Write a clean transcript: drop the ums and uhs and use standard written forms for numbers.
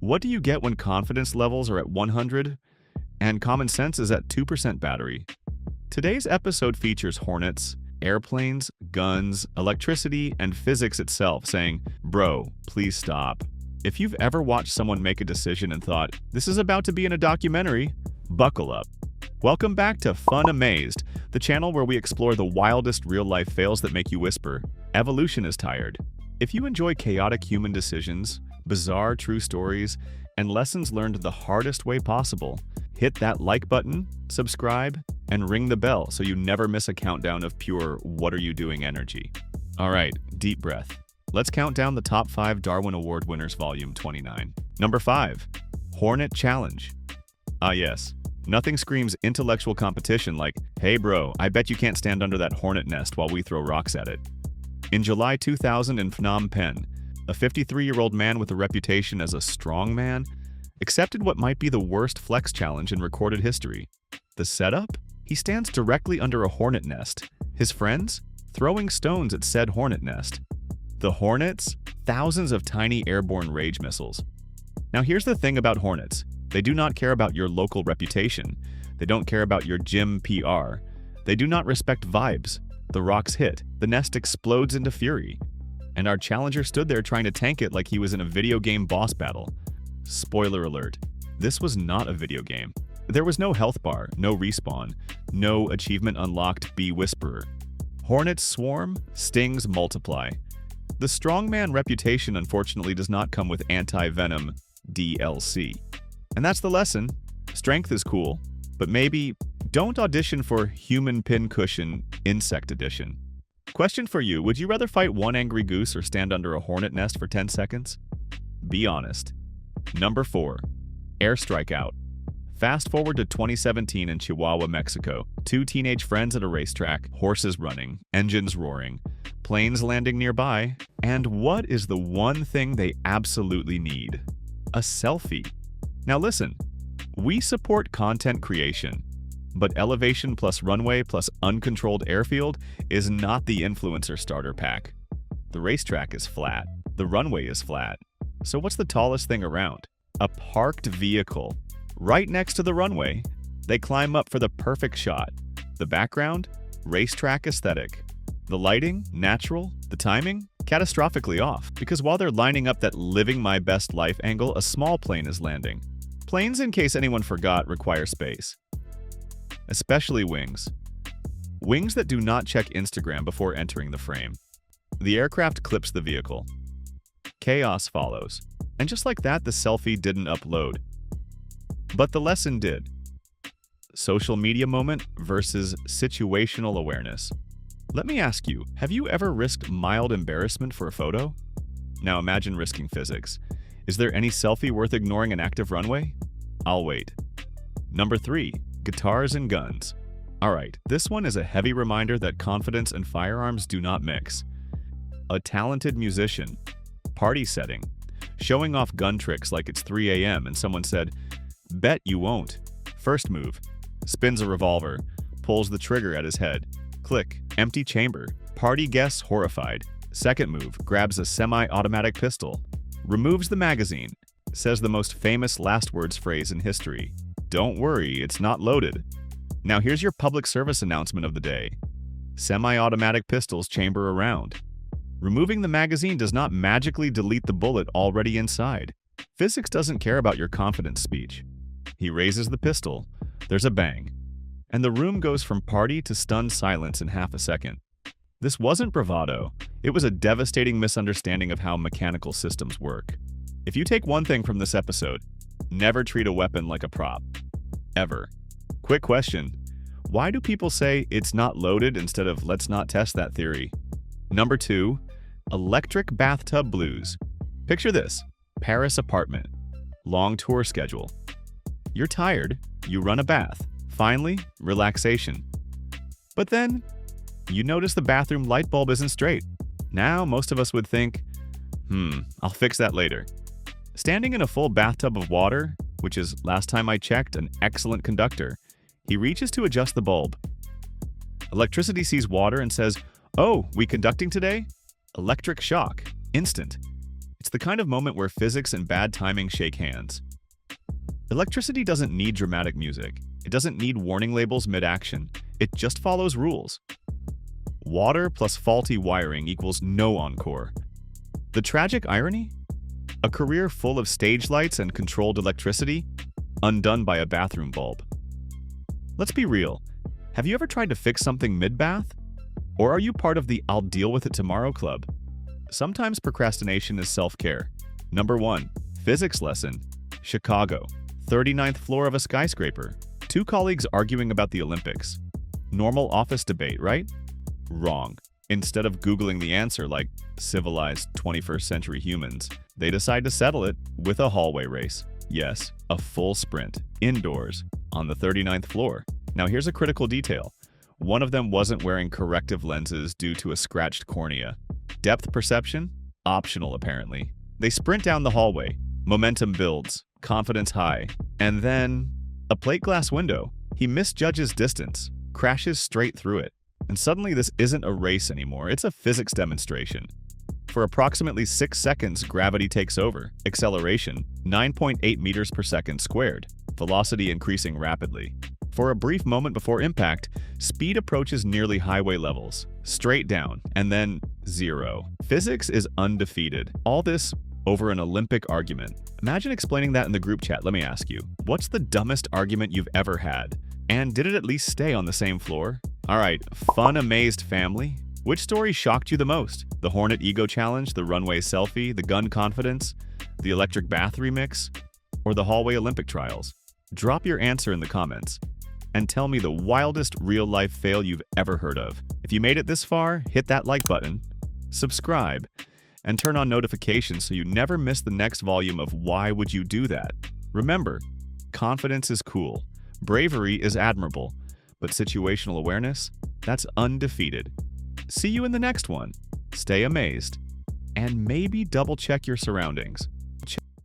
What do you get when confidence levels are at 100 and common sense is at 2% battery? Today's episode features hornets, airplanes, guns, electricity, and physics itself saying, "Bro, please stop." If you've ever watched someone make a decision and thought, "This is about to be in a documentary," buckle up. Welcome back to Fun Amazed, the channel where we explore the wildest real-life fails that make you whisper, "Evolution is tired." If you enjoy chaotic human decisions, bizarre true stories, and lessons learned the hardest way possible, hit that like button, subscribe, and ring the bell so you never miss a countdown of pure "what are you doing" energy. Alright, deep breath. Let's count down the top 5 Darwin Award winners Volume 29. Number 5. Hornet Challenge. Ah yes, nothing screams intellectual competition like, "Hey bro, I bet you can't stand under that hornet nest while we throw rocks at it." In July 2000 in Phnom Penh, a 53-year-old man with a reputation as a strong man accepted what might be the worst flex challenge in recorded history. The setup? He stands directly under a hornet nest. His friends? Throwing stones at said hornet nest. The hornets? Thousands of tiny airborne rage missiles. Now here's the thing about hornets. They do not care about your local reputation. They don't care about your gym PR. They do not respect vibes. The rocks hit. The nest explodes into fury. And our challenger stood there trying to tank it like he was in a video game boss battle. Spoiler alert. This was not a video game. There was no health bar, no respawn, no achievement unlocked Bee Whisperer. Hornets swarm, stings multiply. The strongman reputation unfortunately does not come with anti-venom DLC. And that's the lesson. Strength is cool, but maybe don't audition for Human Pincushion Insect Edition. Question for you, would you rather fight one angry goose or stand under a hornet nest for 10 seconds? Be honest. Number 4. Airstrike Out. Fast forward to 2017 in Chihuahua, Mexico. 2 teenage friends at a racetrack, horses running, engines roaring, planes landing nearby, and what is the one thing they absolutely need? A selfie. Now listen, we support content creation, but elevation plus runway plus uncontrolled airfield is not the influencer starter pack. The racetrack is flat. The runway is flat. So what's the tallest thing around? A parked vehicle. Right next to the runway, they climb up for the perfect shot. The background? Racetrack aesthetic. The lighting? Natural. The timing? Catastrophically off, because while they're lining up that living my best life angle, a small plane is landing. Planes, in case anyone forgot, require space. Especially wings. Wings that do not check Instagram before entering the frame. The aircraft clips the vehicle. Chaos follows. And just like that, the selfie didn't upload. But the lesson did. Social media moment versus situational awareness. Let me ask you, have you ever risked mild embarrassment for a photo? Now imagine risking physics. Is there any selfie worth ignoring an active runway? I'll wait. Number 3. Guitars and guns. Alright, this one is a heavy reminder that confidence and firearms do not mix. A talented musician. Party setting. Showing off gun tricks like it's 3 a.m. and someone said, "Bet you won't." First move. Spins a revolver. Pulls the trigger at his head. Click. Empty chamber. Party guests horrified. Second move. Grabs a semi-automatic pistol. Removes the magazine. Says the most famous last words phrase in history. "Don't worry, it's not loaded." Now here's your public service announcement of the day. Semi-automatic pistols chamber around. Removing the magazine does not magically delete the bullet already inside. Physics doesn't care about your confidence speech. He raises the pistol. There's a bang. And the room goes from party to stunned silence in half a second. This wasn't bravado. It was a devastating misunderstanding of how mechanical systems work. If you take one thing from this episode, never treat a weapon like a prop. Ever. Quick question. Why do people say it's not loaded instead of let's not test that theory? Number 2. Electric bathtub blues. Picture this. Paris apartment. Long tour schedule. You're tired. You run a bath. Finally, relaxation. But then, you notice the bathroom light bulb isn't straight. Now, most of us would think, I'll fix that later. Standing in a full bathtub of water, which is, last time I checked, an excellent conductor, he reaches to adjust the bulb. Electricity sees water and says, "Oh, we conducting today?" Electric shock. Instant. It's the kind of moment where physics and bad timing shake hands. Electricity doesn't need dramatic music. It doesn't need warning labels mid-action. It just follows rules. Water plus faulty wiring equals no encore. The tragic irony? A career full of stage lights and controlled electricity, undone by a bathroom bulb. Let's be real. Have you ever tried to fix something mid-bath? Or are you part of the I'll deal with it tomorrow club? Sometimes procrastination is self-care. Number 1. Physics lesson. Chicago. 39th floor of a skyscraper. 2 colleagues arguing about the Olympics. Normal office debate, right? Wrong. Instead of Googling the answer like civilized 21st century humans, they decide to settle it with a hallway race. Yes, a full sprint, indoors, on the 39th floor. Now here's a critical detail. One of them wasn't wearing corrective lenses due to a scratched cornea. Depth perception? Optional, apparently. They sprint down the hallway. Momentum builds. Confidence high. And then, a plate glass window. He misjudges distance, crashes straight through it. And suddenly this isn't a race anymore, it's a physics demonstration. For approximately 6 seconds, gravity takes over. Acceleration, 9.8 meters per second squared. Velocity increasing rapidly. For a brief moment before impact, speed approaches nearly highway levels. Straight down, and then 0. Physics is undefeated. All this over an Olympic argument. Imagine explaining that in the group chat. Let me ask you, what's the dumbest argument you've ever had? And did it at least stay on the same floor? Alright, fun amazed family. Which story shocked you the most? The Hornet Ego Challenge, the runway selfie, the gun confidence, the electric bath remix, or the hallway Olympic trials? Drop your answer in the comments and tell me the wildest real-life fail you've ever heard of. If you made it this far, hit that like button, subscribe, and turn on notifications so you never miss the next volume of Why Would You Do That? Remember, confidence is cool, bravery is admirable, but situational awareness, that's undefeated. See you in the next one. Stay amazed, and maybe double-check your surroundings.